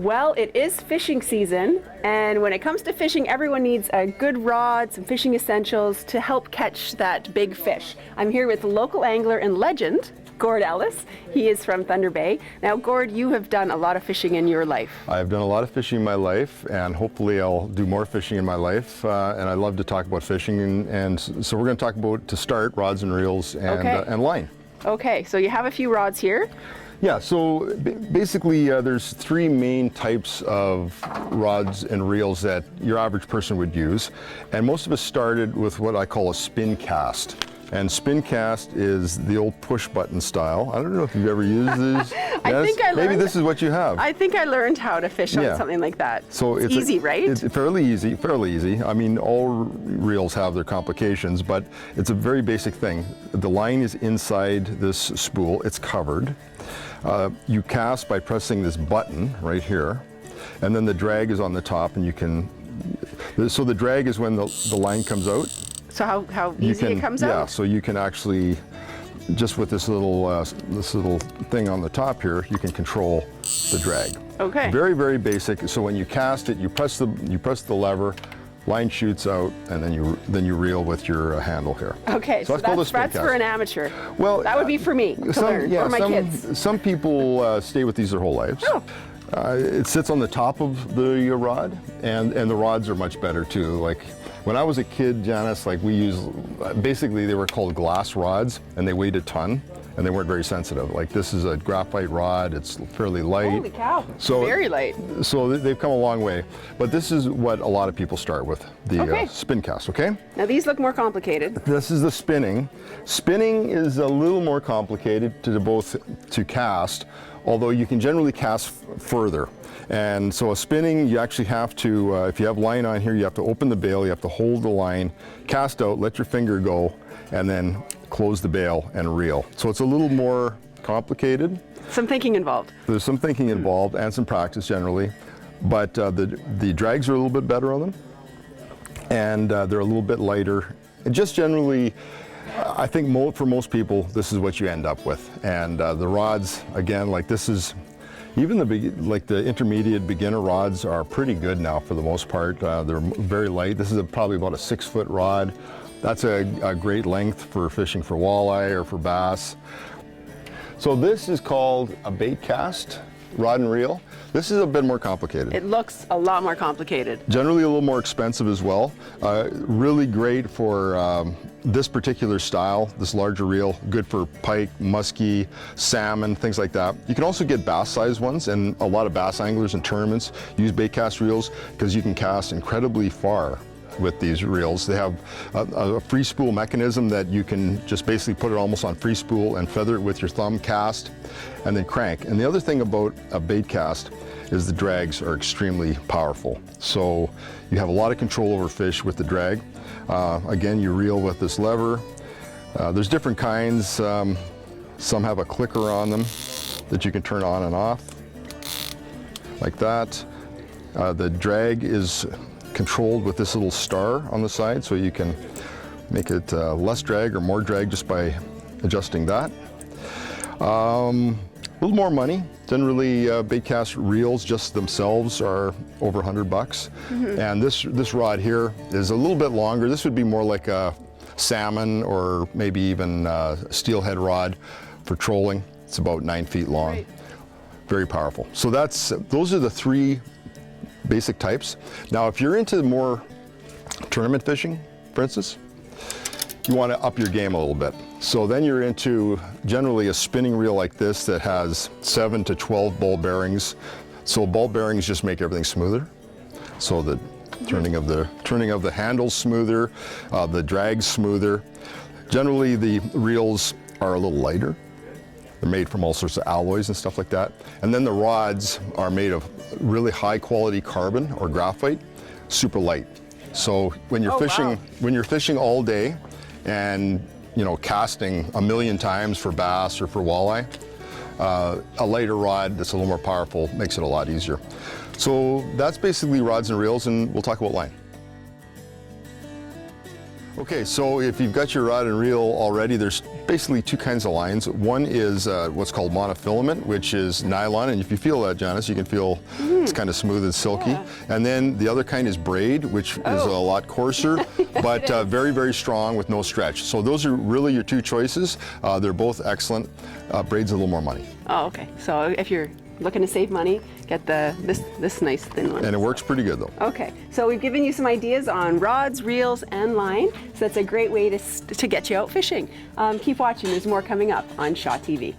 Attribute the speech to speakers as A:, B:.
A: Well, it is fishing season, and when it comes to fishing, everyone needs a good rod, some fishing essentials to help catch that big fish. I'm here with local angler and legend, Gord Ellis. He is from Thunder Bay. Now, Gord, you have done a lot of fishing in your life.
B: I've done a lot of fishing in my life, and hopefully I'll do more fishing in my life. And I love to talk about fishing, and so we're going to talk about, to start, rods and reels and line.
A: Okay, so you have a few rods here.
B: Yeah, so basically there's three main types of rods and reels that your average person would use. And most of us started with what I call a spin cast. And spin cast is the old push button style. I don't know if you've ever used these. Maybe this is what you have.
A: I think I learned how to fish on something like that.
B: So it's
A: easy, right?
B: It's fairly easy, I mean, all reels have their complications, but it's a very basic thing. The line is inside this spool, it's covered. You cast by pressing this button right here, and then the drag is on the top, and you can, so the drag is when the line comes out.
A: So how easy it comes out?
B: Yeah, so you can actually, just with this little thing on the top here, you can control the drag.
A: Okay.
B: Very, very basic. So when you cast it, you press the lever, line shoots out, and then you reel with your handle here.
A: Okay, so that's for an amateur. Well, that would be for me to learn, or my kids.
B: Some people stay with these their whole lives.
A: Oh.
B: It sits on the top of the rod, and the rods are much better too. Like when I was a kid, Janice, like we used, basically they were called glass rods, and they weighed a ton, and they weren't very sensitive. Like this is a graphite rod, it's fairly light.
A: Holy cow, very light.
B: So they've come a long way. But this is what a lot of people start with, the spin cast, okay?
A: Now these look more complicated.
B: This is the spinning. Spinning is a little more complicated to cast, although you can generally cast further. And so a spinning, you actually have to, if you have line on here, you have to open the bail, you have to hold the line, cast out, let your finger go, and then close the bail and reel. So it's a little more complicated.
A: Some thinking involved.
B: There's some thinking involved and some practice generally, but the drags are a little bit better on them, and they're a little bit lighter. And just generally, I think for most people, this is what you end up with. And the rods, again, like this is, even the intermediate beginner rods are pretty good now for the most part. They're very light. This is probably about a 6-foot rod. That's a great length for fishing for walleye or for bass. So this is called a bait cast rod and reel. This is a bit more complicated.
A: It looks a lot more complicated.
B: Generally a little more expensive as well. Really great for this particular style, this larger reel, good for pike, muskie, salmon, things like that. You can also get bass-sized ones, and a lot of bass anglers and tournaments use bait cast reels because you can cast incredibly far with these reels. They have a free spool mechanism that you can just basically put it almost on free spool and feather it with your thumb, cast, and then crank. And the other thing about a bait cast is the drags are extremely powerful. So you have a lot of control over fish with the drag. Again, you reel with this lever. There's different kinds. Some have a clicker on them that you can turn on and off, like that. The drag is controlled with this little star on the side, so you can make it less drag or more drag just by adjusting that. A little more money. Generally, bait cast reels just themselves are over $100. Mm-hmm. And this rod here is a little bit longer. This would be more like a salmon or maybe even a steelhead rod for trolling. It's about 9 feet long. Right. Very powerful. So those are the three basic types. Now, if you're into more tournament fishing, for instance, you want to up your game a little bit. So then you're into generally a spinning reel like this that has 7 to 12 ball bearings. So ball bearings just make everything smoother. So the turning of the handles smoother, the drag's smoother. Generally, the reels are a little lighter. They're made from all sorts of alloys and stuff like that. And then the rods are made of really high quality carbon or graphite, super light. So when you're fishing all day and casting a million times for bass or for walleye, a lighter rod that's a little more powerful makes it a lot easier. So that's basically rods and reels, and we'll talk about line. Okay, so if you've got your rod and reel already, there's basically two kinds of lines. One is what's called monofilament, which is nylon, and if you feel that, Janice, you can feel it's kind of smooth and silky.
A: Yeah.
B: And then the other kind is braid, which is a lot coarser, but very, very strong with no stretch. So those are really your two choices. They're both excellent. Braid's a little more money.
A: Oh, okay. So if you're looking to save money, get this nice thin one.
B: And it works pretty good though.
A: Okay, so we've given you some ideas on rods, reels, and line. So that's a great way to get you out fishing. Keep watching, there's more coming up on Shaw TV.